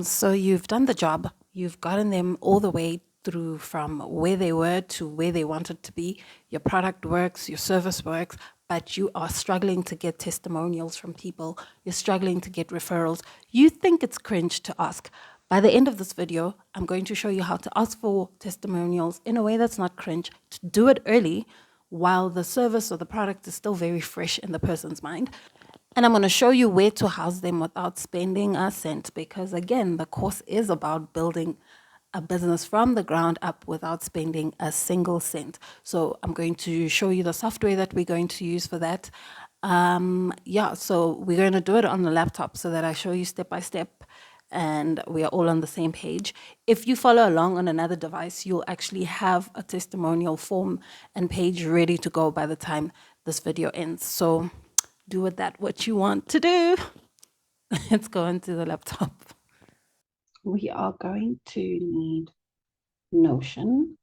So you've done the job, you've gotten them all the way through from where they were to where they wanted to be. Your product works, your service works, but you are struggling to get testimonials from people. You're struggling to get referrals. You think it's cringe to ask. By the end of this video, I'm going to show you how to ask for testimonials in a way that's not cringe, to do it early while the service or the product is still very fresh in the person's mind. And I'm going to show you where to house them without spending a cent, because again, the course is about building a business from the ground up without spending a single cent. So I'm going to show you the software that we're going to use for that. Yeah, so we're going to do it on the laptop so that I show you step by step and we are all on the same page. If you follow along on another device, you'll actually have a testimonial form and page ready to go by the time this video ends. So do with that what you want to do. Let's go into the laptop. We are going to need Notion.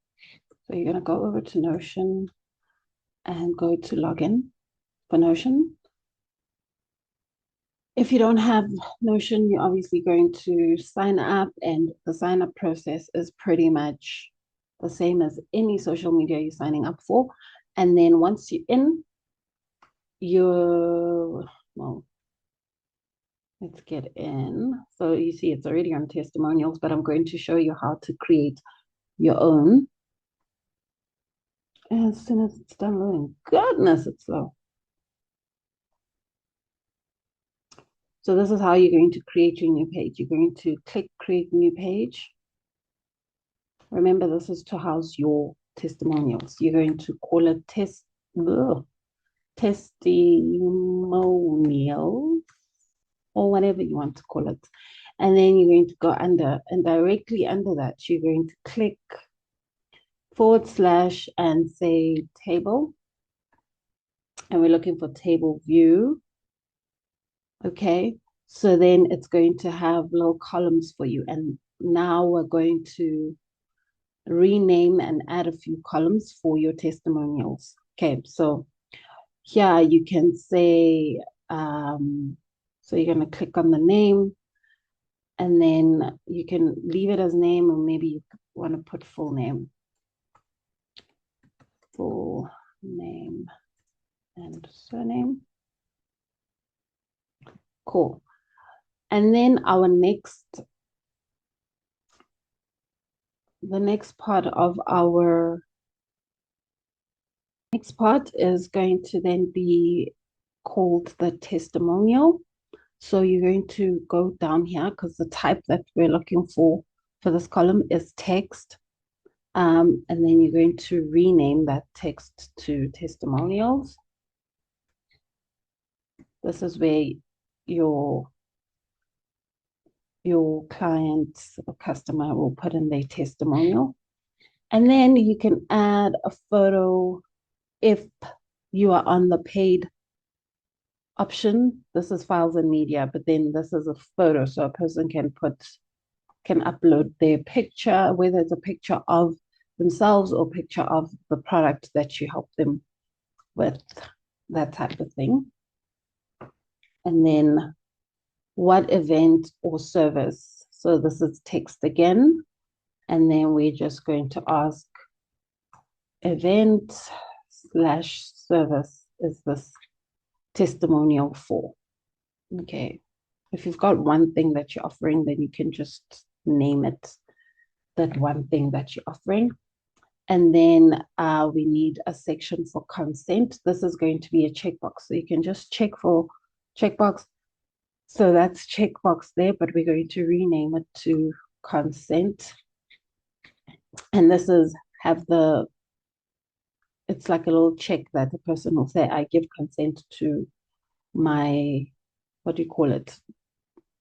So you're going to go over to Notion and go to login for Notion. If you don't have Notion, you're obviously going to sign up, and the sign up process is pretty much the same as any social media you're signing up for. And then once you're in, let's get in. So you see it's already on testimonials, but I'm going to show you how to create your own. And as soon as it's downloading, goodness, it's slow. So this is how you're going to create your new page. You're going to click create new page. Remember, this is to house your testimonials. You're going to call it testimonials, or whatever you want to call it. And then you're going to go under, and directly under that, you're going to click / and say table. And we're looking for table view. Okay, so then it's going to have little columns for you. And now we're going to rename and add a few columns for your testimonials. Okay, so here you can say, so you're going to click on the name, and then you can leave it as name, or maybe you want to put full name. Full name and surname. Cool. And then the next part is going to then be called the testimonial. So you're going to go down here, because the type that we're looking for this column is text. And then you're going to rename that text to testimonials. This is where your client or customer will put in their testimonial. And then you can add a photo if you are on the paid option. This is files and media, but then this is a photo, so a person can upload their picture, whether it's a picture of themselves or picture of the product that you help them with, that type of thing. And then what event or service. So this is text again. And then we're just going to ask event / service is this testimonial for. Okay. If you've got one thing that you're offering, then you can just name it that one thing that you're offering. And then we need a section for consent. This is going to be a checkbox. So you can just check for checkbox. So that's checkbox there, but we're going to rename it to consent. And this is it's like a little check that the person will say, I give consent to my, what do you call it?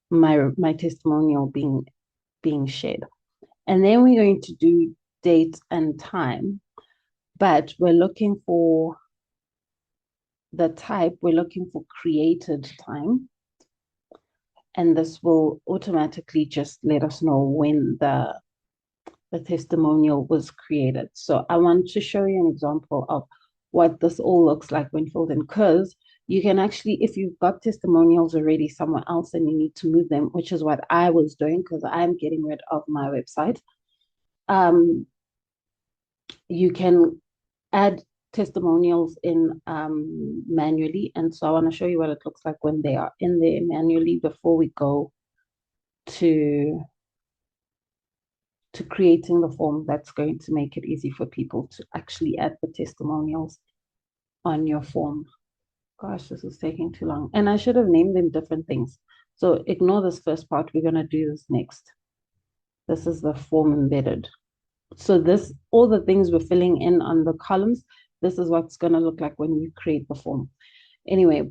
My testimonial being shared. And then we're going to do date and time, but we're looking for the type, we're looking for created time. And this will automatically just let us know when the testimonial was created. So I want to show you an example of what this all looks like when filled in, because you can actually, if you've got testimonials already somewhere else and you need to move them, which is what I was doing because I'm getting rid of my website, you can add testimonials in manually. And so I want to show you what it looks like when they are in there manually before we go to creating the form that's going to make it easy for people to actually add the testimonials on your form. Gosh, this is taking too long. And I should have named them different things. So ignore this first part. We're going to do this next. This is the form embedded. So this, all the things we're filling in on the columns, this is what's going to look like when we create the form. Anyway,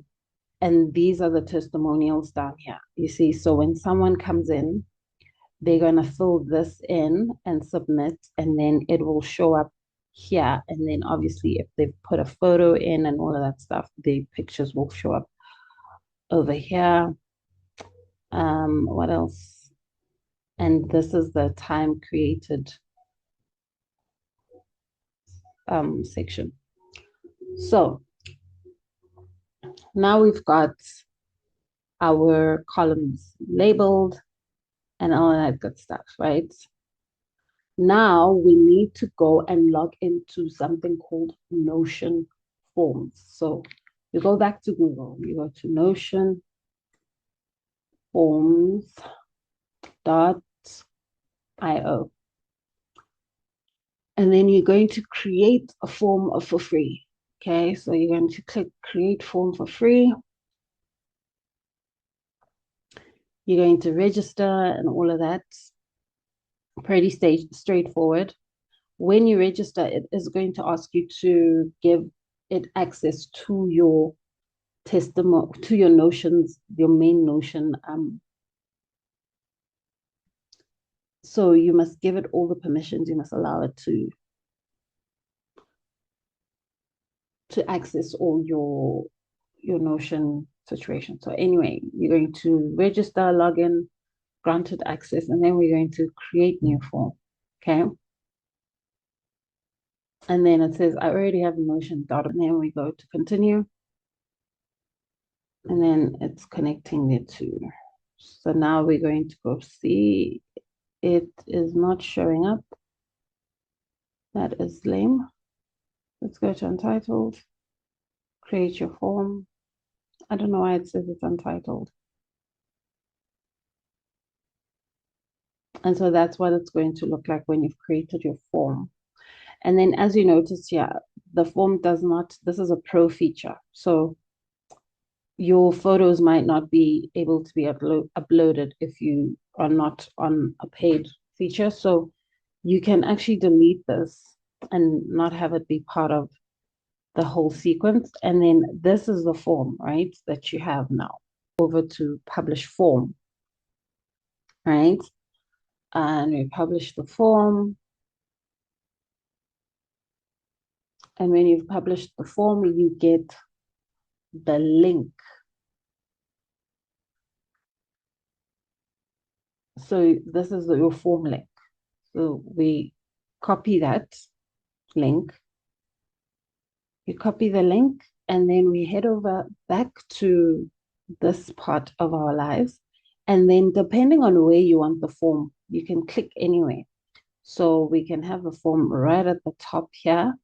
and these are the testimonials down here. You see, so when someone comes in, they're going to fill this in and submit, and then it will show up here. And then obviously, if they've put a photo in and all of that stuff, the pictures will show up over here. What else? And this is the time created section. So now we've got our columns labeled and all of that good stuff, right? Now we need to go and log into something called Notion Forms. So you go back to Google, you go to Notion Forms.io. And then you're going to create a form for free. Okay, so you're going to click create form for free. You're going to register and all of that. Pretty straightforward. When you register, it is going to ask you to give it access to your testimony, to your Notions, your main Notion. So you must give it all the permissions. You must allow it to access all your Notion situation. So anyway, you're going to register, login, granted access, and then we're going to create new form. Okay. And then it says, I already have a Notion data. And then we go to continue. And then it's connecting the two. So now we're going to go see. It is not showing up. That is lame. Let's go to untitled. Create your form. I don't know why it says it's untitled. And so that's what it's going to look like when you've created your form. And then as you notice here, the form does not, this is a pro feature. So your photos might not be able to be uploaded if you are not on a paid feature. So you can actually delete this and not have it be part of the whole sequence. And then this is the form, right, that you have now. Over to publish form, right? And we publish the form. And when you've published the form, you get the link. So this is your form link. So we copy that link. You copy the link, and then we head over back to this part of our lives. And then depending on where you want the form, you can click anywhere. So we can have the form right at the top here.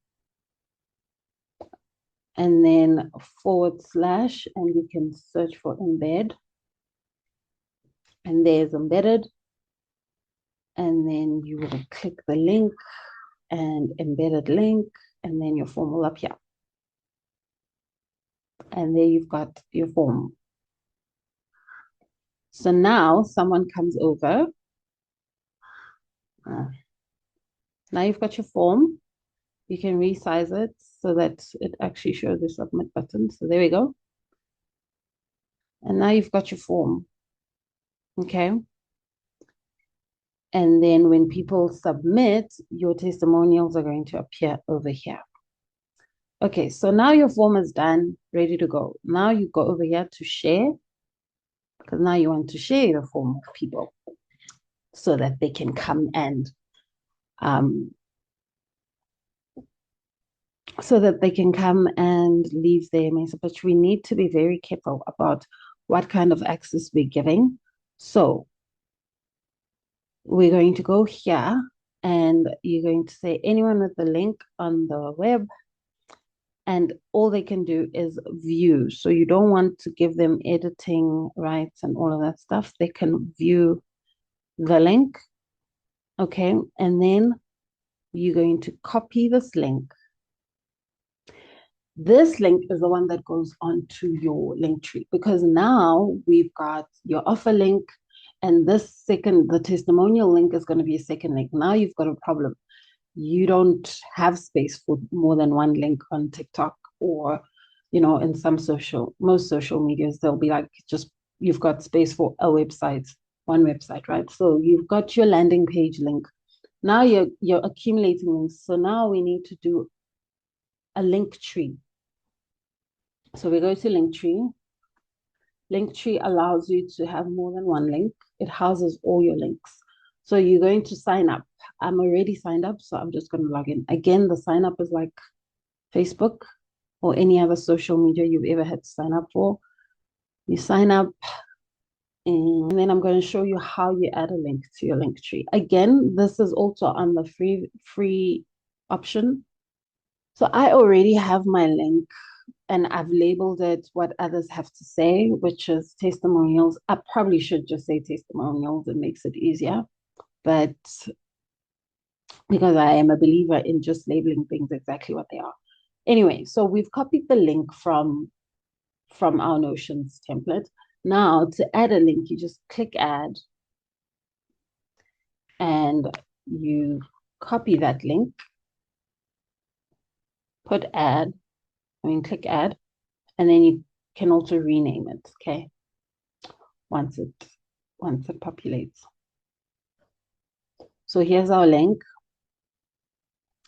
And then / and you can search for embed. And there's embedded. And then you will click the link and embedded link, and then your form will appear. And there you've got your form. So now someone comes over. Now you've got your form. You can resize it so that it actually shows the submit button. So there we go. And now you've got your form. Okay. And then when people submit, your testimonials are going to appear over here. Okay, so now your form is done, ready to go. Now you go over here to share, because now you want to share the form with people so that they can come and so that they can come and leave their message. But we need to be very careful about what kind of access we're giving. So we're going to go here and you're going to say anyone with the link on the web, and all they can do is view. So you don't want to give them editing rights and all of that stuff. They can view the link. Okay. And then you're going to copy this link. This link is the one that goes onto your Linktree, because now we've got your offer link, and the testimonial link is going to be a second link. Now you've got a problem. You don't have space for more than one link on TikTok, or, in most social medias, they'll be like, just, you've got space for one website, right? So you've got your landing page link. Now you're accumulating links. So now we need to do a link tree. So we go to Linktree. Linktree allows you to have more than one link. It houses all your links. So you're going to sign up. I'm already signed up, so I'm just going to log in. Again, the sign up is like Facebook or any other social media you've ever had to sign up for. You sign up, and then I'm going to show you how you add a link to your Linktree. Again, this is also on the free option. So I already have my link, and I've labeled it what others have to say, which is testimonials. I probably should just say testimonials. It makes it easier. But because I am a believer in just labeling things exactly what they are. Anyway, so we've copied the link from our Notions template. Now to add a link, you just click add and you copy that link, click add, and then you can also rename it, okay? Once it populates. So here's our link,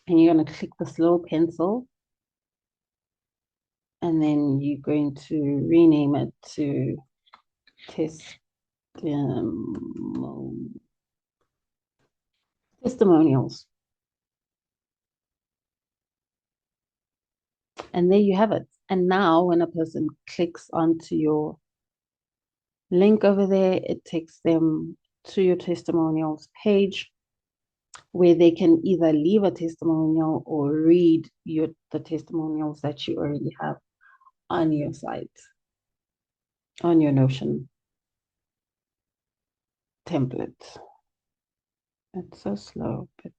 and you're going to click this little pencil, and then you're going to rename it to testimonials. And there you have it. And now when a person clicks onto your link over there, it takes them to your testimonials page, where they can either leave a testimonial or read the testimonials that you already have on your site, on your Notion template. It's so slow, but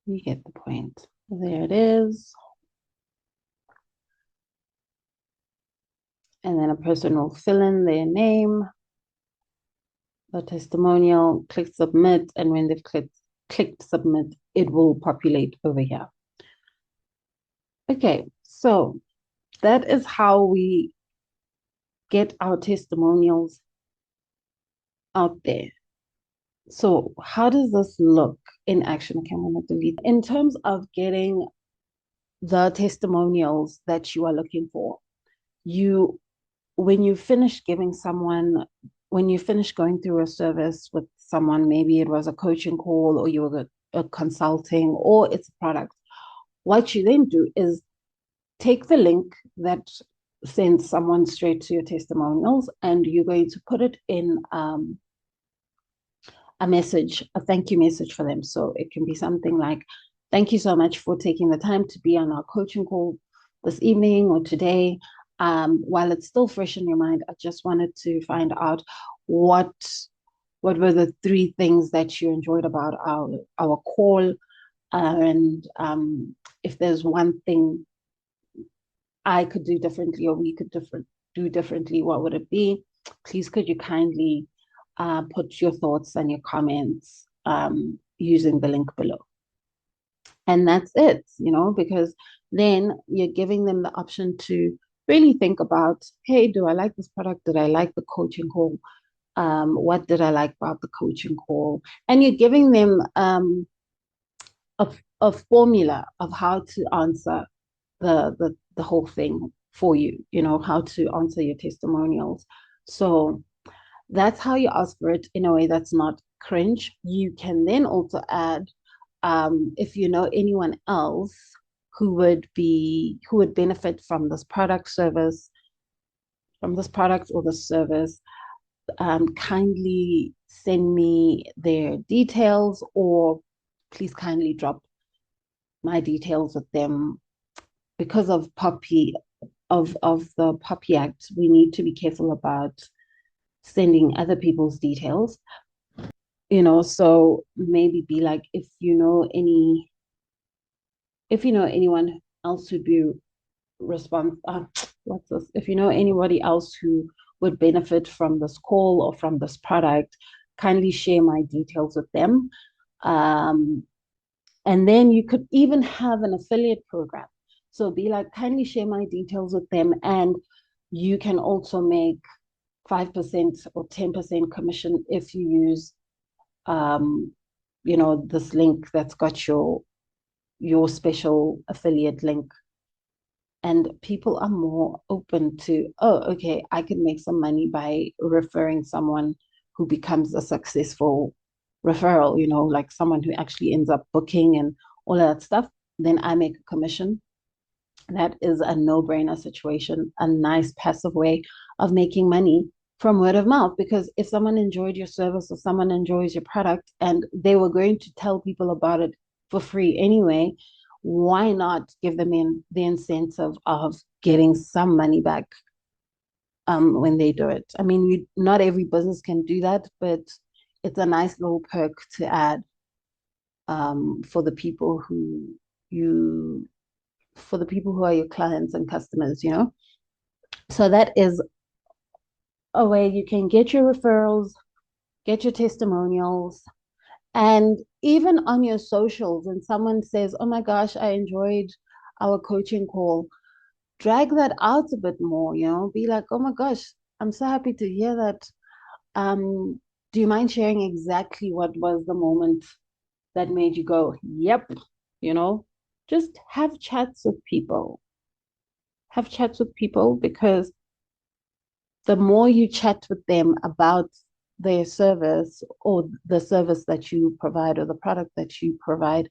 you get the point. There it is. And then a person will fill in their name, the testimonial, click submit, and when they've clicked submit, it will populate over here. Okay, so that is how we get our testimonials out there. So how does this look in action? Okay, I'm going to delete. In terms of getting the testimonials that you are looking for, when you finish going through a service with someone, maybe it was a coaching call or you were a consulting or it's a product, what you then do is take the link that sends someone straight to your testimonials, and you're going to put it in a thank you message for them. So it can be something like, thank you so much for taking the time to be on our coaching call this evening or today. While it's still fresh in your mind, I just wanted to find out what were the 3 things that you enjoyed about our call, and if there's one thing I could do differently or we could do differently, what would it be? Please could you kindly put your thoughts and your comments using the link below. And that's it, because then you're giving them the option to really think about, hey, do I like this product? Did I like the coaching call? What did I like about the coaching call? And you're giving them a formula of how to answer the whole thing for you, how to answer your testimonials. So that's how you ask for it in a way that's not cringe. You can then also add, if you know anyone else who would benefit from this product or the service, kindly send me their details, or please kindly drop my details with them. Because of the Poppy Act, we need to be careful about sending other people's details. So maybe be like, if you know anyone else who'd be what's this? If you know anybody else who would benefit from this call or from this product, kindly share my details with them. And then you could even have an affiliate program. So be like, kindly share my details with them, and you can also make 5% or 10% commission if you use, this link that's got your special affiliate link. And people are more open to, oh, okay, I can make some money by referring someone who becomes a successful referral, like someone who actually ends up booking and all of that stuff. Then I make a commission. That is a no-brainer situation, a nice passive way of making money from word of mouth. Because if someone enjoyed your service or someone enjoys your product and they were going to tell people about it for free anyway, why not give them the incentive of getting some money back when they do it? I mean, not every business can do that, but it's a nice little perk to add for the people who are your clients and customers, So that is a way you can get your referrals, get your testimonials, and even on your socials, when someone says, oh my gosh, I enjoyed our coaching call, drag that out a bit more, be like, oh my gosh, I'm so happy to hear that. Do you mind sharing exactly what was the moment that made you go, yep, just have chats with people. Have chats with people, because the more you chat with them about their service or the service that you provide or the product that you provide,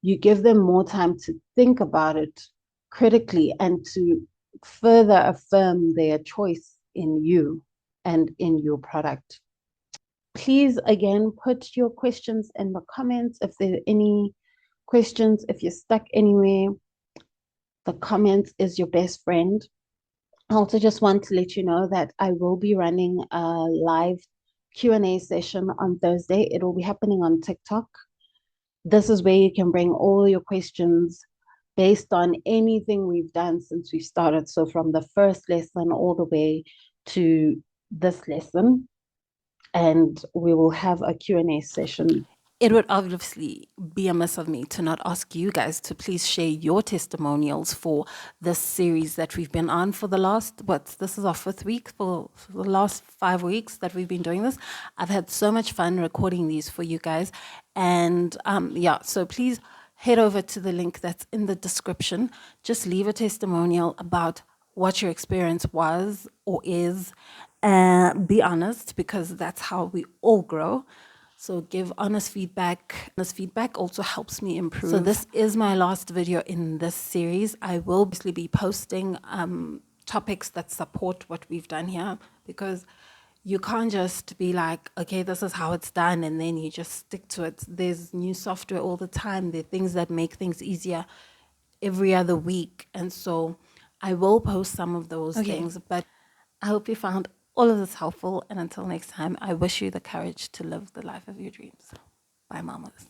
you give them more time to think about it critically and to further affirm their choice in you and in your product. Please, again, put your questions in the comments. If there are any questions, if you're stuck anywhere, the comments is your best friend. I also just want to let you know that I will be running a live Q&A session on Thursday. It will be happening on TikTok. This is where you can bring all your questions based on anything we've done since we started. So from the first lesson all the way to this lesson, and we will have a Q&A session. It would obviously be amiss of me to not ask you guys to please share your testimonials for this series that we've been on for the last, this is our 5th week, for the last 5 weeks that we've been doing this. I've had so much fun recording these for you guys. And so please head over to the link that's in the description. Just leave a testimonial about what your experience was or is. Be honest, because that's how we all grow. So give honest feedback. Honest feedback also helps me improve. So this is my last video in this series. I will obviously be posting topics that support what we've done here, because you can't just be like, okay, this is how it's done, and then you just stick to it. There's new software all the time. There are things that make things easier every other week. And so I will post some of those things, but I hope you found all of this helpful. And until next time, I wish you the courage to live the life of your dreams. Bye, mamas.